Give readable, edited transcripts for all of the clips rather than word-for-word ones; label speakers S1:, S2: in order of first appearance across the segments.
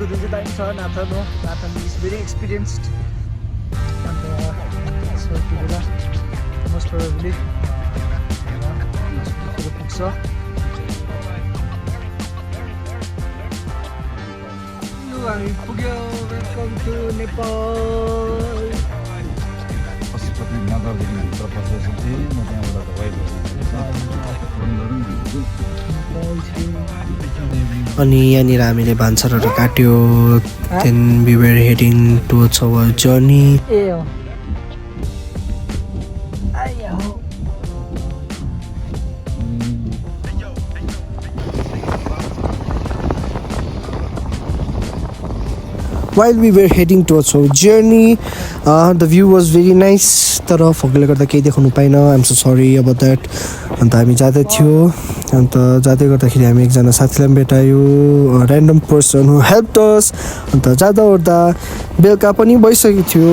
S1: कुद्नु चाहिँ दामी छ नाथन हो नाथन इज भेरी एक्सपिरियन्स्ड अन्त सो त्यो बेला मोस्ट प्रोबेबली पुग्छ हामी पुग्यो वेलकम टु नेपाल
S2: पशुपति नगरदेखि भित्र पसेपछि म त्यहाँबाट
S3: अनि यहाँनिर हामीले भान्सारहरू काट्यो then we were heading towards our journey
S1: ए हो आयो
S3: while we were heading towards our journey the view was very nice तर fogले गर्दा केही देखाउनु पाइन I'm so sorry about that अन्त हामी जाँदै थियो अन्त जाँदै गर्दाखेरि हामी एकजना साथीलाई भेटायो random person who helped us अन्त जाँदा ओर्दा बेलुका पनि भइसकेको थियो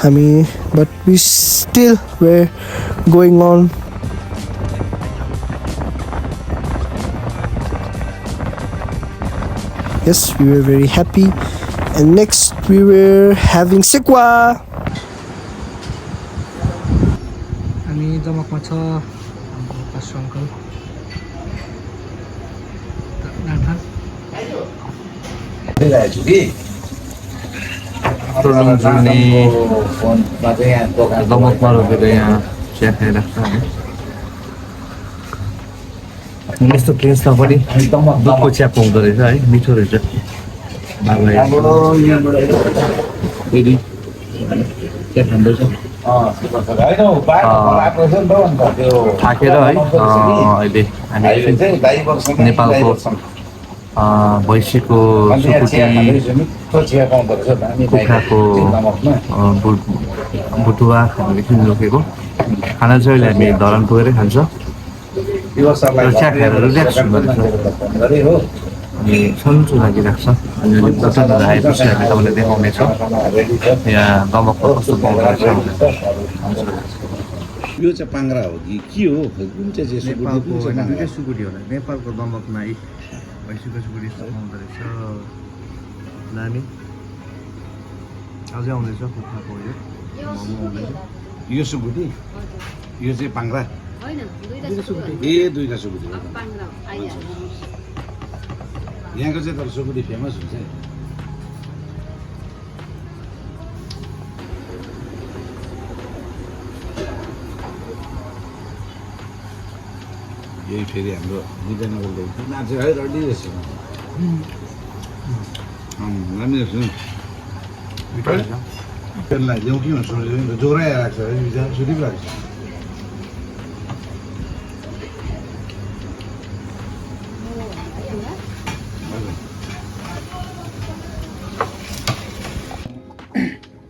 S3: हामी but we still were going on yes we were very happy and next we were having sikwa
S1: हामी जमकमा छ हाम्रो पास्टर अङ्कल नाथन
S2: दमकमा रोकेर यहाँ चिया खाइराख्छ है यस्तो प्लेसमा पनि दुधको चिया पाउँदो रहेछ है मिठो रहेछ थाकेर है अहिले हामी नेपालको भैँसीको सुकुटी कुखुराको बुटुवा हामीले किन रोकेको खाना चाहिँ अहिले हामी धरान पुगेरै खान्छ चिया खाएर रिल्याक्स हुँदो अनि सन्चो लागिरहेको छ अनि बटनहरू आएपछि हामी तपाईँलाई देखाउनेछौँ यहाँ दमकको कस्तो पाउँदो रहेछ
S4: यो चाहिँ पाङ्ग्रा हो कि के हो कुन चाहिँ
S2: नेपालको दुईवटै सुकुटी होला नेपालको दमकमा है भैँसीको सुकुटी यस्तो पाउँदो रहेछ नानी अझै आउँदैछ कुखुराको यो मोमो आउँदैछ
S4: यो सुकुटी यो चाहिँ पाङ्ग्रा ए दुईटा सुकुटी हो यहाँको चाहिँ तर सुकुटी फेमस हुन्छ यही फेरि हाम्रो विजयनगरको नाच्छ है रडी रहेछ राम्रो रहेछ त्यसलाई ल्याउँ कि भन्नु ज्वरो आइरहेको छ है विजय सुतिरहेको छ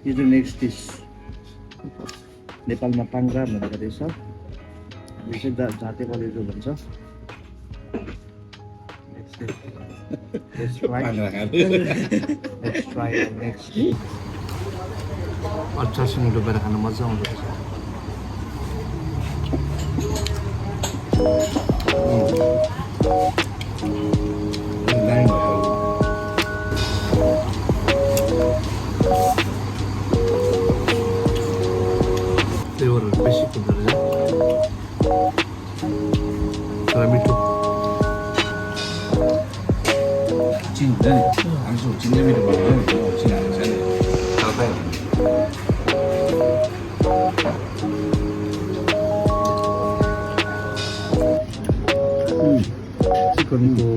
S2: यो चाहिँ नेक्स्ट डिस नेपालमा पाङ्ग्रा भनेको रहेछ यो चाहिँ जाते कलेजो भन्छ नेक्स्ट अचारसँग डुबाएर खानु मजा आउँदो रहेछ फ्लेभरहरू बेसी हुँदो रहेछ तर मिठो
S4: चिन हुन्छ नि हामीसँग चिन्ने मिठो भयो नि चिन हाल्छ नि
S2: चिकनको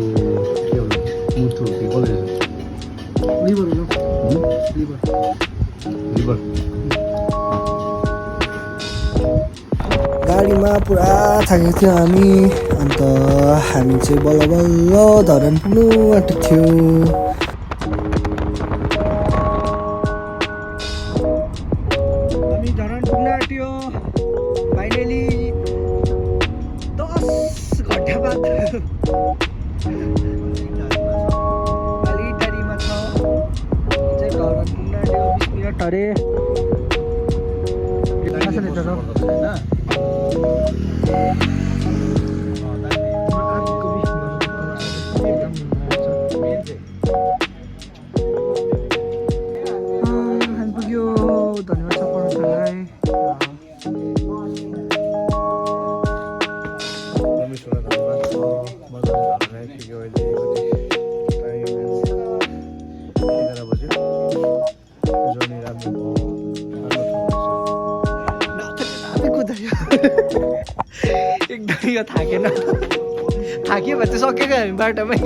S2: के होला मुटु के कसले
S1: लिभर हो
S2: लिभर
S3: गाडीमा पुरा थाकेको थियो हामी अन्त हामी चाहिँ बल्ल बल्ल धरान पुग्नु आँटेको थियो
S1: हामी धरान पुग्न आँट्यो फाइनली 10 घन्टा बाद अलिटारीमा छ चाहिँ धरान पुग्न आँट्यो 20 मिनट अरे
S2: पुग्यो अहिले टाइम 11 बज्यो जर्नी राम्रो भयो
S3: एकदम यो थाकेन थाक्यो भने चाहिँ सकेको हामी बाटोमै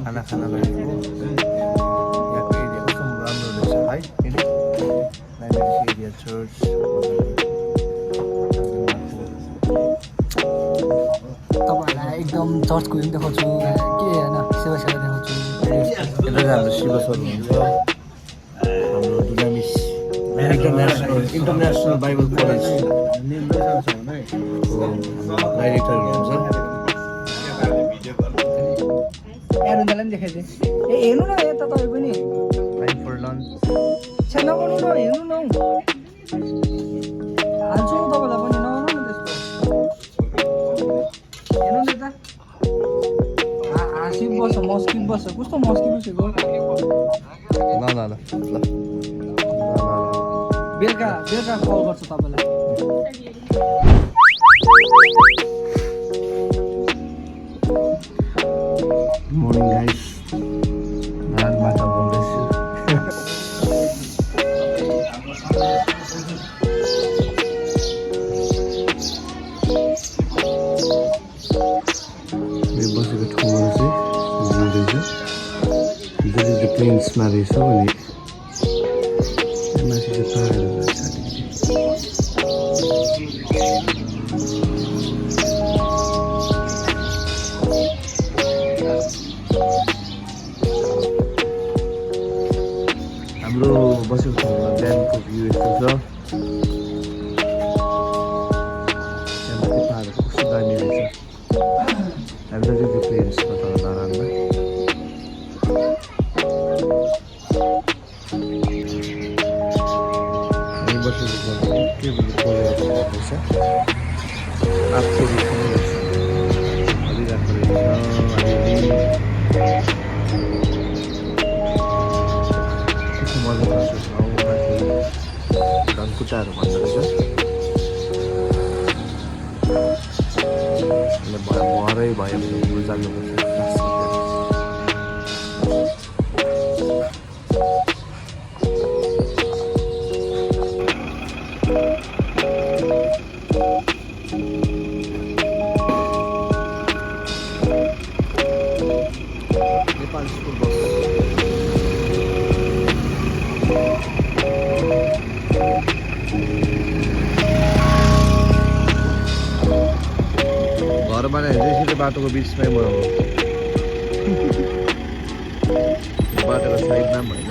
S2: खाना खाना लागेको यहाँको एरिया कस्तो राम्रो रहेछ है फेरि लाइब्रेरी एरिया चर्च
S3: तपाईँहरूलाई एकदम चर्चको पनि देखाउँछु के होइन सेवा देखाउँछु
S2: यता चाहिँ हाम्रो शिवस्वर हुनुहुन्छ हाम्रो दुलामिस इन्टरनेसनल बाइबल कलेजको डाइरेक्टर हुनुहुन्छ
S3: एरोन्दालाई पनि देखाइदिएँ ए हेर्नु न यता तपाईँ पनि
S2: टाइम फर लन्च
S3: छ्या नगर्नु न हेर्नु न हाल्छु तपाईँलाई पनि नगर्नु न त्यस्तो हेर्नु न यता हाँसिप बस्छ मस्किप बस्छ कस्तो मस्किप बसेको
S2: ल ल ल ल
S3: बेलुका बेलुका कल गर्छु तपाईँलाई
S2: मर्निङ गाइस रातबाट बोल्दैछु यो बसेको ठाउँमा चाहिँ रहेछ हिजो चाहिँ प्लेन्समा रहेछ अनि माथि चाहिँ पाहाडहरू रहेछ हाम्रो बसेको ठाउँमा बिहानको भ्यू यस्तो छ त्यहाँमाथि पाहाडहरू कस्तो दामी रहेछ हामीलाई चाहिँ त्यो प्लेन्समा तल नारायणमा हामी बसेको ठाउँमा के भन्नु परिरहेको रहेछ आफू हलिरहेको रहेछ अलिअलि मजा लाग्छ ठाउँ माथि धनकुटाहरू भन्दो रहेछ भरै भयो भने घुम जानुपर्छ नेपाल स्कुल बस घरबाट हिँड्दै बाटोको बिचमै बनाउनु बाटोको साइडमा पनि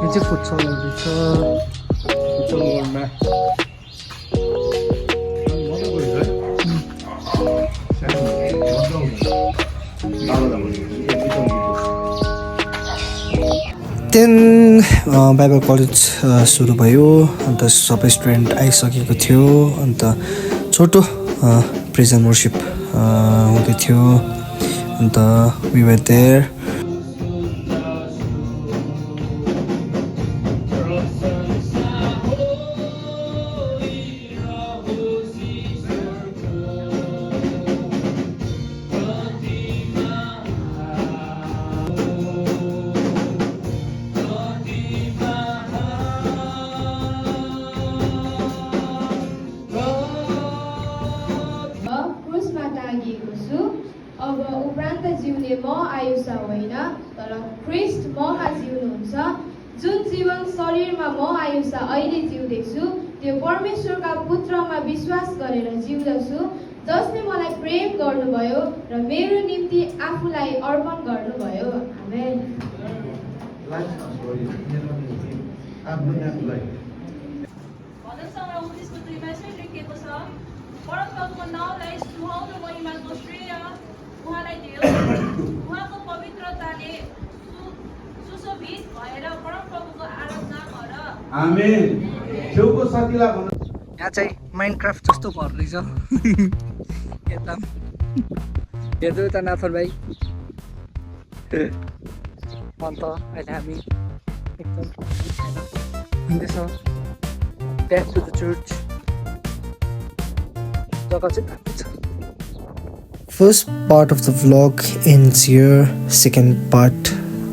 S3: यो चाहिँ फुटसलहरू छ
S2: फुटबलमा
S3: देन बाइबल कलेज सुरु भयो अन्त सबै स्टुडेन्ट आइसकेको थियो अन्त छोटो प्रेज एन्ड वर्सिप हुँदै थियो अन्त वी वर देयर
S5: क्रुसमा टाँगिएको छु। अब उपरान्त जिउने म आयुषा होइन, तर ख्रिस्ट ममा जिउनुहुन्छ। जुन जीवन शरीरमा म आयुषा अहिले जिउँदैछु त्यो परमेश्वरका पुत्रमा विश्वास गरेर जिउँदछु, जसले मलाई प्रेम गर्नुभयो र मेरो निम्ति आफूलाई अर्पण गर्नुभयो। आमेन।
S6: भजनसँग 19:2 यसरी लेखिएको छ, परमप्रभुको नाउँलाई सुहाउनु महिमाको श्रेय उहाँलाई दियो। उहाँको पवित्रताले सुशोभित भएर परमप्रभुको आराधना गर।
S4: आमेन। छेउको साथीलाई भन्नु
S1: यहाँ चाहिँ माइन्डक्राफ्ट जस्तो घर रहेछ एकदम। हेर्नु त नाथर भाइ। अन्त अहिले हामी एकदम हिँड्दैछौँ ब्याक टु द चर्च। जग्गा चाहिँ राम्रो छ।
S3: First part of the vlog ends here. Second part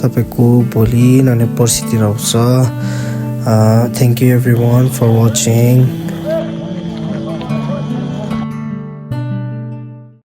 S3: तपाईँको भोलि नभए पर्सितिर आउँछ। Thank you everyone for watching.